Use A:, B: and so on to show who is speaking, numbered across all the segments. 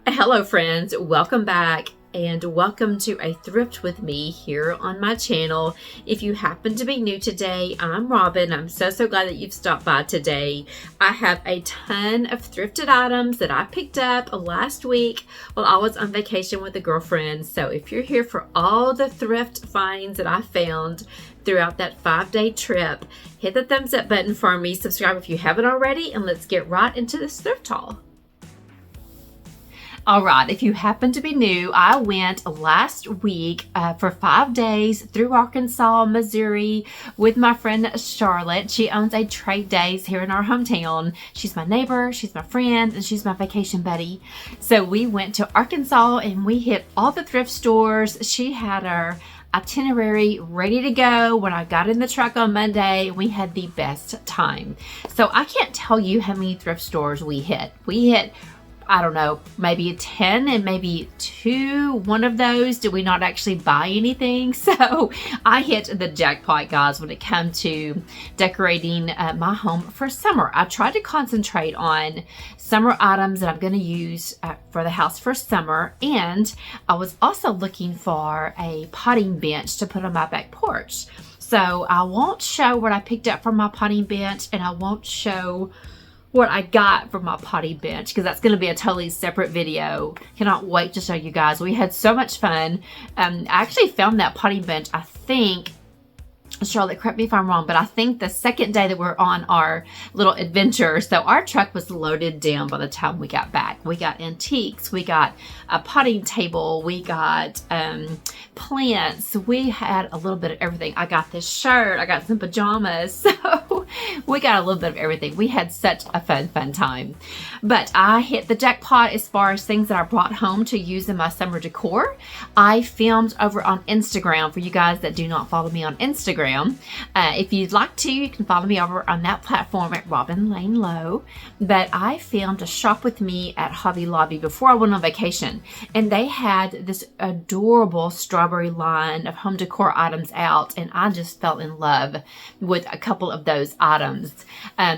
A: Hello friends, welcome back and welcome to a thrift with me here on my channel. If you happen to be new today, I'm Robin. I'm so glad that you've stopped by today. I have a ton of thrifted items that I picked up last week while I was on vacation with a girlfriend. So if you're here for all the thrift finds that I found throughout that 5-day trip, hit the thumbs up button for me, subscribe if you haven't already, and let's get right into this thrift haul. All right, if you happen to be new, I went last week for 5 days through Arkansas, Missouri with my friend Charlotte. She owns a Trade Days here in our hometown. She's my neighbor, she's my friend, and she's my vacation buddy. So we went to Arkansas and we hit all the thrift stores. She had her itinerary ready to go when I got in the truck on Monday. We had the best time. So I can't tell you how many thrift stores we hit. We hit, I don't know, maybe 10, and maybe one of those did we not actually buy anything. So I hit the jackpot, guys, when it comes to decorating my home for summer. I tried to concentrate on summer items that I'm going to use for the house for summer, and I was also looking for a potting bench to put on my back porch. So I won't show what I picked up from my potting bench, and I won't show what I got from my potting bench because that's going to be a totally separate video. Cannot wait to show you guys. We had so much fun. I actually found that potting bench, I think, Charlotte, correct me if I'm wrong, but I think the second day that we're on our little adventure. So our truck was loaded down by the time we got back. We got antiques, we got a potting table, we got plants, we had a little bit of everything. I got this shirt, I got some pajamas, so we got a little bit of everything. We had such a fun time. But I hit the jackpot as far as things that I brought home to use in my summer decor. I filmed over on Instagram for you guys that do not follow me on Instagram. If you'd like to, you can follow me over on that platform at Robin Lane Lowe. But I filmed a shop with me at Hobby Lobby before I went on vacation, and they had this adorable strawberry line of home decor items out, and I just fell in love with a couple of those items.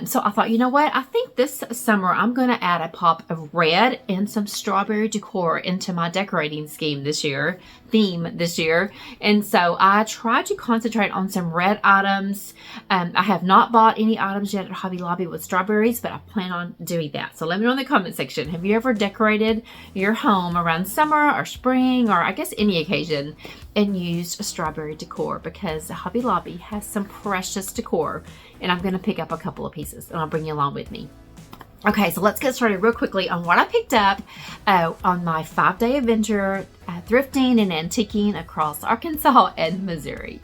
A: So I thought, you know what? I think this summer I'm going to add a pop of red and some strawberry decor into my decorating theme this year. And so I tried to concentrate on some red items. I have not bought any items yet at Hobby Lobby with strawberries, but I plan on doing that. So let me know in the comment section, have you ever decorated your home around summer or spring, or I guess any occasion, and used strawberry decor? Because Hobby Lobby has some precious decor, and I'm going to pick up a couple of pieces and I'll bring you along with me. Okay, so let's get started real quickly on what I picked up on my 5-day adventure thrifting and antiquing across Arkansas and Missouri.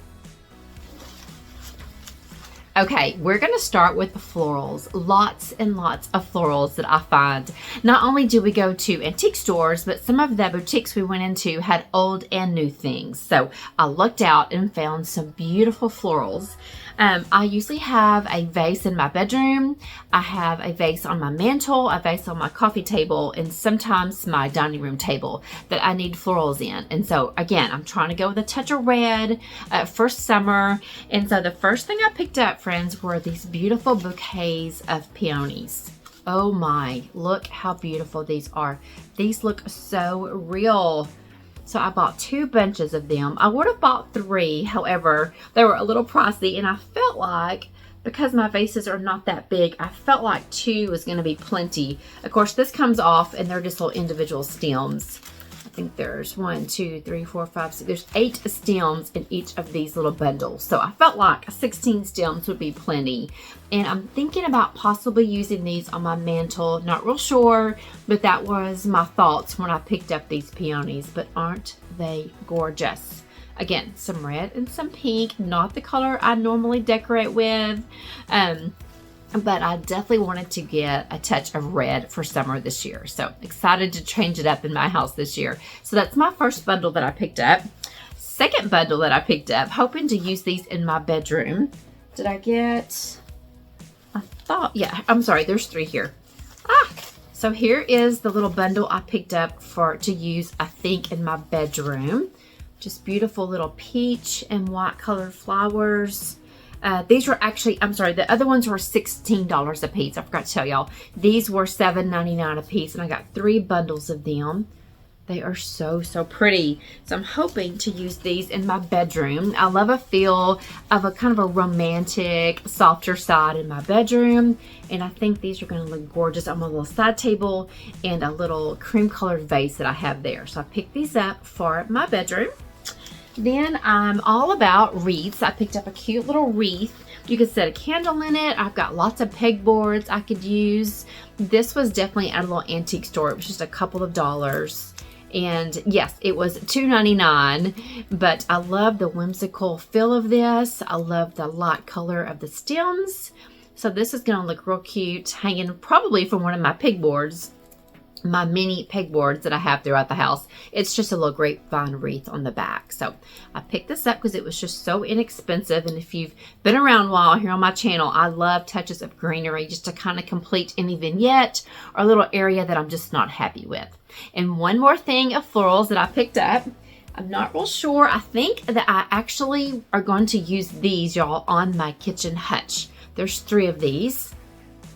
A: Okay, we're going to start with florals. Lots and lots of florals that I find. Not only do we go to antique stores, but some of the boutiques we went into had old and new things. So I looked out and found some beautiful florals. I usually have a vase in my bedroom. I have a vase on my mantle, a vase on my coffee table, and sometimes my dining room table that I need florals in. And so again, I'm trying to go with a touch of red for summer. And so the first thing I picked up, friends, were these beautiful bouquets of peonies. Oh my, look how beautiful these are. These look so real. So I bought 2 bunches of them. I would have bought 3, however, they were a little pricey, and I felt like, because my vases are not that big, I felt like 2 was going to be plenty. Of course, this comes off, and they're just little individual stems. I think there's 1, 2, 3, 4, 5, 6. There's 8 stems in each of these little bundles. So I felt like 16 stems would be plenty. And I'm thinking about possibly using these on my mantle. Not real sure, but that was my thoughts when I picked up these peonies. But aren't they gorgeous? Again, some red and some pink. Not the color I normally decorate with. But I definitely wanted to get a touch of red for summer this year. So excited to change it up in my house this year. So that's my first bundle that I picked up. Second bundle that I picked up, hoping to use these in my bedroom. Did I get, I thought, yeah, I'm sorry, there's 3 here. So here is the little bundle I picked up to use, I think, in my bedroom. Just beautiful little peach and white colored flowers. These were actually, I'm sorry, the other ones were $16 a piece. I forgot to tell y'all. These were $7.99 a piece, and I got 3 bundles of them. They are so, so pretty. So I'm hoping to use these in my bedroom. I love a feel of a kind of a romantic, softer side in my bedroom. And I think these are gonna look gorgeous on my little side table and a little cream colored vase that I have there. So I picked these up for my bedroom. Then I'm all about wreaths. I picked up a cute little wreath. You could set a candle in it. I've got lots of pegboards I could use. This was definitely at a little antique store. It was just a couple of dollars. And yes, it was $2.99, but I love the whimsical feel of this. I love the light color of the stems. So this is gonna look real cute, hanging probably from one of my pegboards, my mini pegboards that I have throughout the house. It's just a little grapevine wreath on the back. So I picked this up because it was just so inexpensive. And if you've been around a while here on my channel, I love touches of greenery just to kind of complete any vignette or little area that I'm just not happy with. And one more thing of florals that I picked up. I'm not real sure. I think that I actually are going to use these, y'all, on my kitchen hutch. There's 3 of these.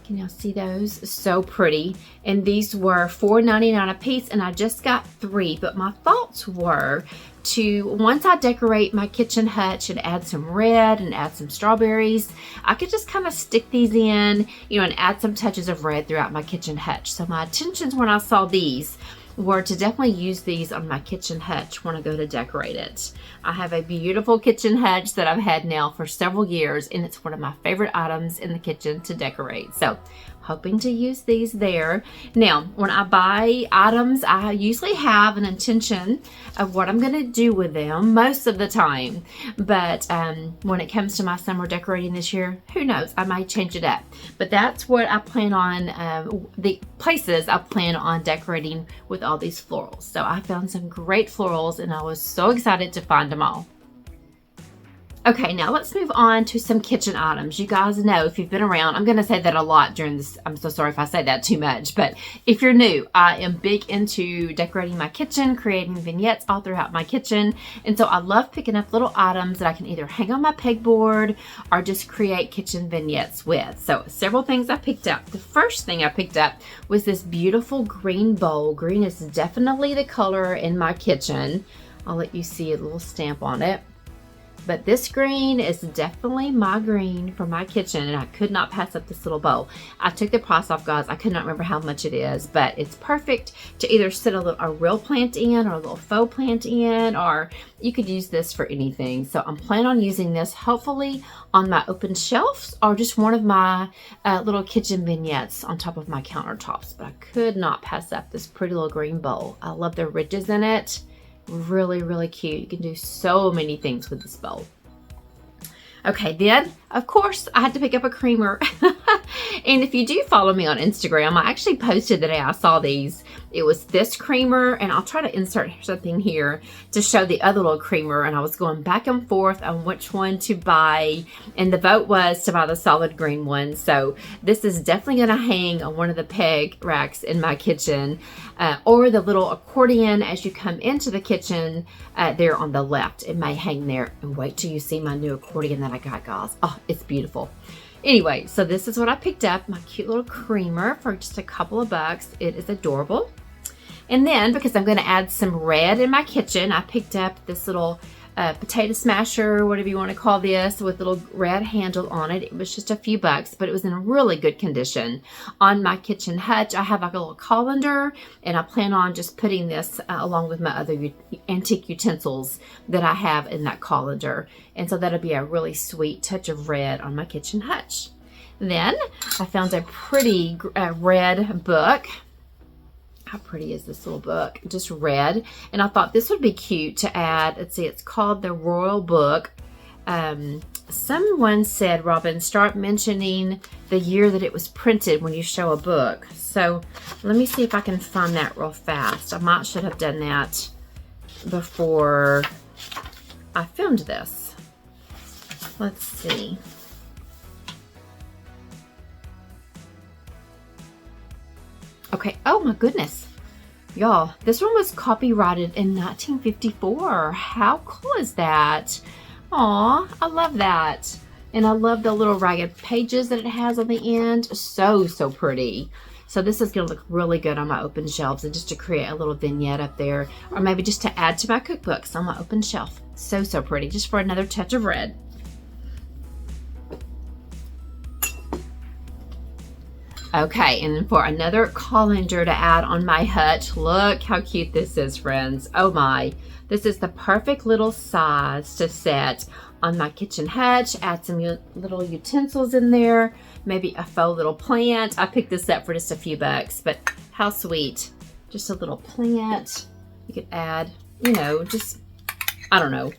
A: Can y'all see those? So pretty. And these were $4.99 a piece, and I just got 3. But my thoughts were to, once I decorate my kitchen hutch and add some red and add some strawberries, I could just kind of stick these in, you know, and add some touches of red throughout my kitchen hutch. So my intentions when I saw these were to definitely use these on my kitchen hutch when I go to decorate it. I have a beautiful kitchen hutch that I've had now for several years, and it's one of my favorite items in the kitchen to decorate. So hoping to use these there. Now, when I buy items, I usually have an intention of what I'm gonna do with them most of the time. But when it comes to my summer decorating this year, who knows, I might change it up. But that's what I plan on, the places I plan on decorating with all these florals. So I found some great florals, and I was so excited to find them all. Okay, now let's move on to some kitchen items. You guys know, if you've been around, I'm going to say that a lot during this. I'm so sorry if I say that too much, but if you're new, I am big into decorating my kitchen, creating vignettes all throughout my kitchen. And so I love picking up little items that I can either hang on my pegboard or just create kitchen vignettes with. So several things I picked up. The first thing I picked up was this beautiful green bowl. Green is definitely the color in my kitchen. I'll let you see a little stamp on it. But this green is definitely my green for my kitchen, and I could not pass up this little bowl. I took the price off, guys. I could not remember how much it is, but it's perfect to either sit a real plant in or a little faux plant in, or you could use this for anything. So I'm planning on using this hopefully on my open shelves or just one of my little kitchen vignettes on top of my countertops. But I could not pass up this pretty little green bowl. I love the ridges in it. Really, really cute. You can do so many things with this bowl. Okay, then, of course, I had to pick up a creamer. And if you do follow me on Instagram, I actually posted the day I saw these. It was this creamer, and I'll try to insert something here to show the other little creamer. And I was going back and forth on which one to buy, and the vote was to buy the solid green one. So this is definitely going to hang on one of the peg racks in my kitchen, or the little accordion as you come into the kitchen there on the left. It may hang there, and wait till you see my new accordion that I got, guys. Oh, it's beautiful. Anyway, so this is what I picked up, my cute little creamer for just a couple of bucks. It is adorable. And then, because I'm going to add some red in my kitchen, I picked up this little potato smasher, whatever you want to call this, with a little red handle on it. It was just a few bucks, but it was in really good condition. On my kitchen hutch, I have like a little colander, and I plan on just putting this along with my other antique utensils that I have in that colander. And so that'll be a really sweet touch of red on my kitchen hutch. Then I found a pretty red book. How pretty is this little book? Just red. And I thought this would be cute to add. Let's see, it's called The Royal Book. Someone said, Robin, start mentioning the year that it was printed when you show a book. So let me see if I can find that real fast. I might should have done that before I filmed this. Let's see. Okay, oh my goodness. Y'all, this one was copyrighted in 1954. How cool is that? Aw, I love that. And I love the little ragged pages that it has on the end. So, so pretty. So this is going to look really good on my open shelves, and just to create a little vignette up there, or maybe just to add to my cookbooks on my open shelf. So, so pretty, just for another touch of red. Okay, and then for another colander to add on my hutch. Look how cute this is, friends. Oh my, this is the perfect little size to set on my kitchen hutch. Add some little utensils in there, maybe a faux little plant. I picked this up for just a few bucks, but how sweet. Just a little plant. You could add, you know, just, I don't know.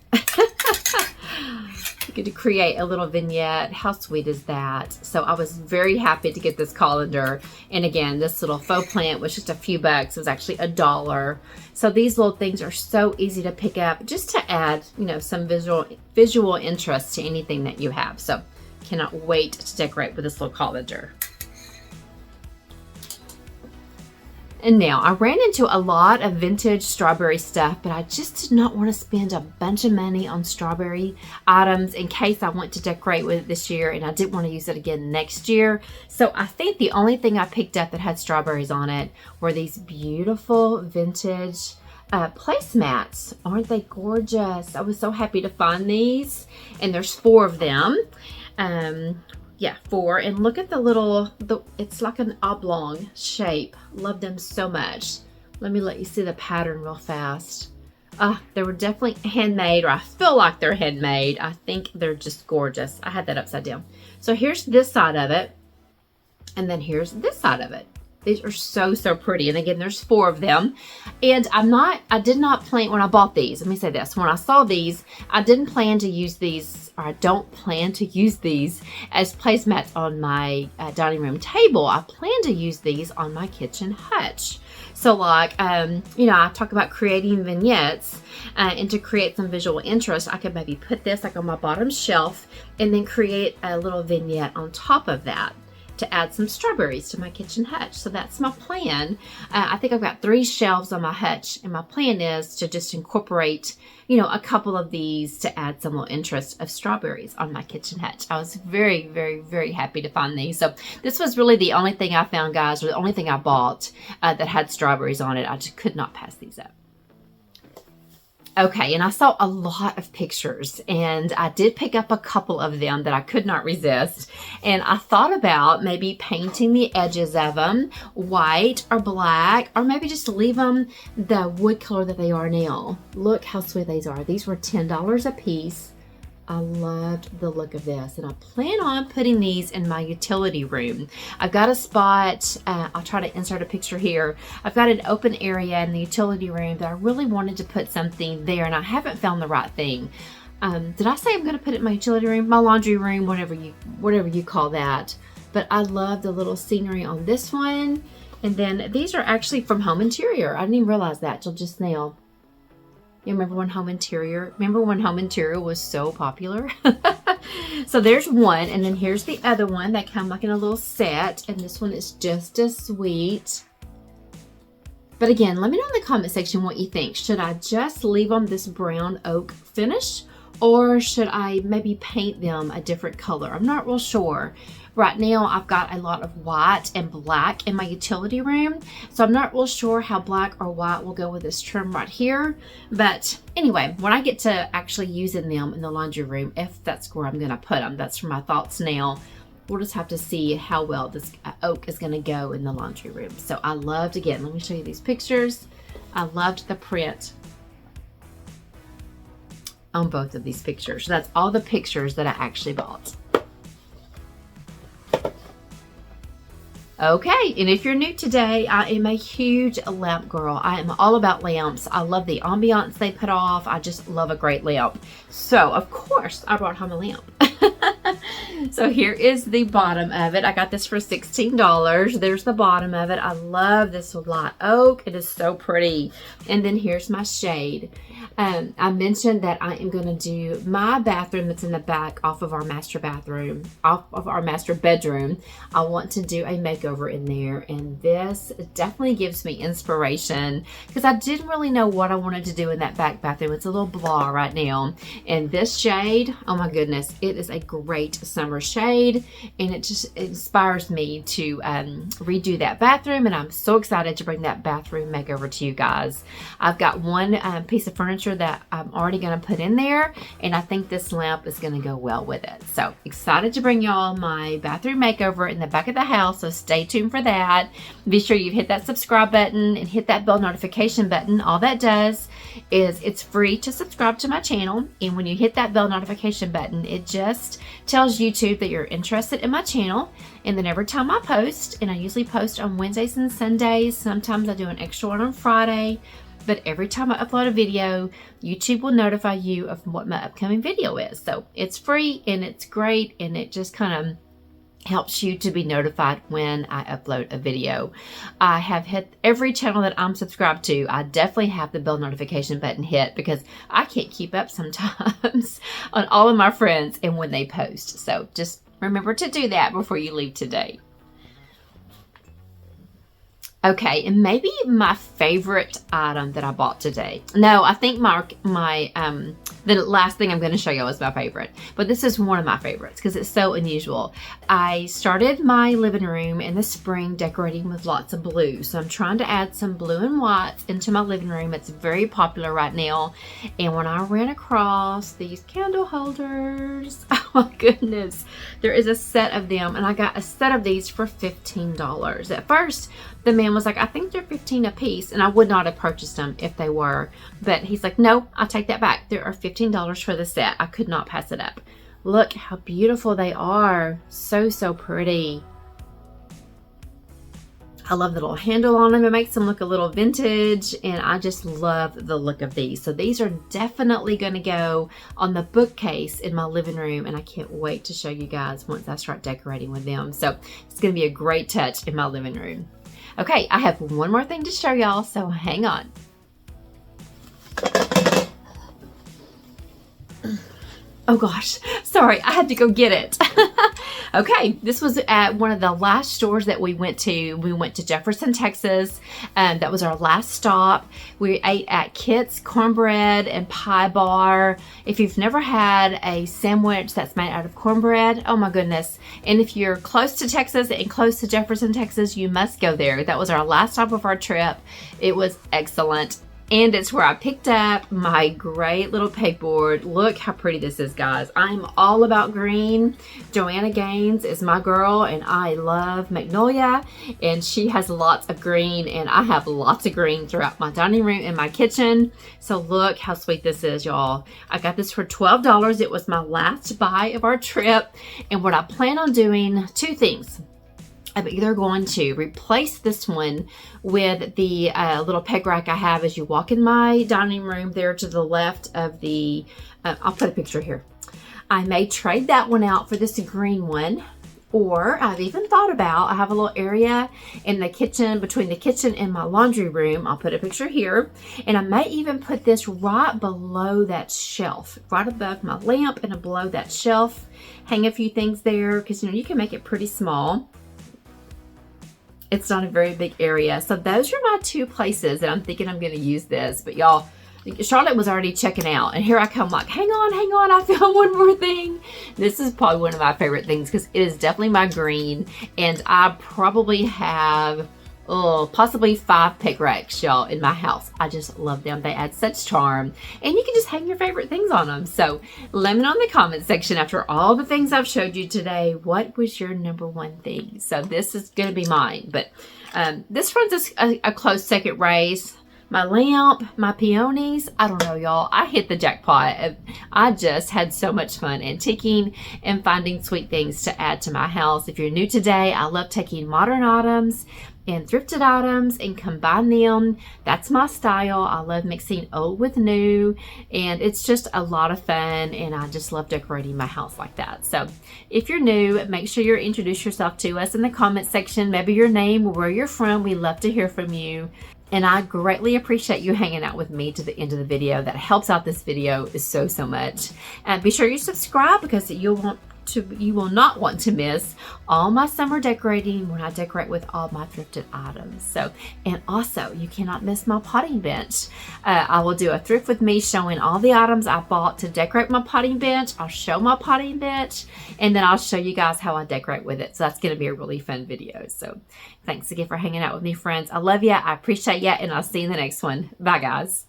A: You could create a little vignette. How sweet is that? So I was very happy to get this colander. And again, this little faux plant was just a few bucks. It was actually $1. So these little things are so easy to pick up, just to add, you know, some visual interest to anything that you have. So cannot wait to decorate with this little colander. And now, I ran into a lot of vintage strawberry stuff, but I just did not want to spend a bunch of money on strawberry items in case I want to decorate with it this year, and I didn't want to use it again next year. So I think the only thing I picked up that had strawberries on it were these beautiful vintage placemats. Aren't they gorgeous? I was so happy to find these, and there's 4 of them. Yeah, 4. And look at the little, it's like an oblong shape. Love them so much. Let me let you see the pattern real fast. They were definitely handmade, or I feel like they're handmade. I think they're just gorgeous. I had that upside down. So here's this side of it, and then here's this side of it. These are so, so pretty. And again, there's 4 of them. And I did not plan, when I bought these, let me say this. When I saw these, I didn't plan to use these, or I don't plan to use these as placemats on my dining room table. I plan to use these on my kitchen hutch. So like, you know, I talk about creating vignettes, and to create some visual interest, I could maybe put this like on my bottom shelf and then create a little vignette on top of that to add some strawberries to my kitchen hutch. So that's my plan. I think I've got 3 shelves on my hutch, and my plan is to just incorporate, you know, a couple of these to add some little interest of strawberries on my kitchen hutch. I was very, very, very happy to find these. So this was really the only thing I found, guys, or the only thing I bought that had strawberries on it. I just could not pass these up. Okay, and I saw a lot of pictures, and I did pick up a couple of them that I could not resist. And I thought about maybe painting the edges of them white or black, or maybe just leave them the wood color that they are now. Look how sweet these are. These were $10 a piece. I loved the look of this, and I plan on putting these in my utility room. I've got a spot, I'll try to insert a picture here. I've got an open area in the utility room that I really wanted to put something there, and I haven't found the right thing. Did I say I'm going to put it in my utility room? My laundry room, whatever you call that. But I love the little scenery on this one. And then these are actually from Home Interior. I didn't even realize that till just now. You remember when Home Interior was so popular? So there's one, and then here's the other one that come like in a little set, and this one is just as sweet. But again, let me know in the comment section what you think. Should I just leave them this brown oak finish, or should I maybe paint them a different color? I'm not real sure. Right now, I've got a lot of white and black in my utility room, so I'm not real sure how black or white will go with this trim right here. But anyway, when I get to actually using them in the laundry room, if that's where I'm going to put them, that's for my thoughts now. We'll just have to see how well this oak is going to go in the laundry room. So I loved, again, let me show you these pictures. I loved the print on both of these pictures. So that's all the pictures that I actually bought. Okay, and if you're new today, I am a huge lamp girl. I am all about lamps. I love the ambiance they put off. I just love a great lamp. So, of course, I brought home a lamp. So here is the bottom of it. I got this for $16. There's the bottom of it. I love this light oak. It is so pretty. And then here's my shade. I mentioned that I am going to do my bathroom that's in the back off of our master bedroom. I want to do a makeover in there, and this definitely gives me inspiration because I didn't really know what I wanted to do in that back bathroom. It's a little blah right now, and this shade, oh my goodness, it is is a great summer shade, and it just inspires me to redo that bathroom, and I'm so excited to bring that bathroom makeover to you guys. I've got one piece of furniture that I'm already going to put in there, and I think this lamp is going to go well with it. So excited to bring y'all my bathroom makeover in the back of the house, so stay tuned for that. Be sure you hit that subscribe button and hit that bell notification button. All that does is it's free to subscribe to my channel, and when you hit that bell notification button, it just tells YouTube that you're interested in my channel. And then every time I post, and I usually post on Wednesdays and Sundays, sometimes I do an extra one on Friday, but every time I upload a video, YouTube will notify you of what my upcoming video is. So it's free and it's great, and it just kind of helps you to be notified when I upload a video. I have hit every channel that I'm subscribed to. I definitely have the bell notification button hit because I can't keep up sometimes on all of my friends and when they post. So just remember to do that before you leave today. Okay, and maybe my favorite item that I bought today. No, I think the last thing I'm going to show you is my favorite. But this is one of my favorites because it's so unusual. I started my living room in the spring decorating with lots of blue. So I'm trying to add some blue and whites into my living room. It's very popular right now. And when I ran across these candle holders, oh my goodness, there is a set of them. And I got a set of these for $15. At first, the man was like, I think they're $15 a piece, and I would not have purchased them if they were. But he's like, no, I'll take that back. There are $15 for the set. I could not pass it up. Look how beautiful they are. So, so pretty. I love the little handle on them. It makes them look a little vintage, and I just love the look of these. So these are definitely going to go on the bookcase in my living room, and I can't wait to show you guys once I start decorating with them. So it's going to be a great touch in my living room. Okay, I have one more thing to show y'all, so hang on. Oh gosh, sorry, I had to go get it. Okay, this was at one of the last stores that we went to. We went to Jefferson, Texas. That was our last stop. We ate at Kit's Cornbread and Pie Bar. If you've never had a sandwich that's made out of cornbread, oh my goodness. And if you're close to Texas and close to Jefferson, Texas, you must go there. That was our last stop of our trip. It was excellent. And it's where I picked up my great little pegboard. Look how pretty this is, guys. I'm all about green. Joanna Gaines is my girl, and I love Magnolia. And she has lots of green, and I have lots of green throughout my dining room and my kitchen. So look how sweet this is, y'all. I got this for $12. It was my last buy of our trip. And what I plan on doing, two things. I'm either going to replace this one with the little peg rack I have as you walk in my dining room there to the left of the, I'll put a picture here. I may trade that one out for this green one, or I've even thought about, I have a little area in the kitchen, between the kitchen and my laundry room. I'll put a picture here, and I may even put this right below that shelf, right above my lamp and below that shelf. Hang a few things there because, you know, you can make it pretty small. It's not a very big area. So those are my two places that I'm thinking I'm going to use this. But y'all, Charlotte was already checking out. And here I come like, hang on. I found one more thing. This is probably one of my favorite things because it is definitely my green. And I probably have possibly 5 peg racks, y'all, in my house. I just love them. They add such charm. And you can just hang your favorite things on them. So let me know in the comment section, after all the things I've showed you today, what was your number one thing? So this is going to be mine. But this one's a close second race. My lamp, my peonies, I don't know, y'all. I hit the jackpot. I just had so much fun antiquing and finding sweet things to add to my house. If you're new today, I love taking modern items and thrifted items and combine them. That's my style. I love mixing old with new, and it's just a lot of fun, and I just love decorating my house like that. So if you're new, make sure you introduce yourself to us in the comment section, maybe your name or where you're from. We love to hear from you. And I greatly appreciate you hanging out with me to the end of the video. That helps out this video so much. And be sure you subscribe because you'll want you will not want to miss all my summer decorating when I decorate with all my thrifted items. So, and also you cannot miss my potting bench. I will do a thrift with me showing all the items I bought to decorate my potting bench. I'll show my potting bench, and then I'll show you guys how I decorate with it. So that's going to be a really fun video. So thanks again for hanging out with me, friends. I love you. I appreciate you, and I'll see you in the next one. Bye, guys.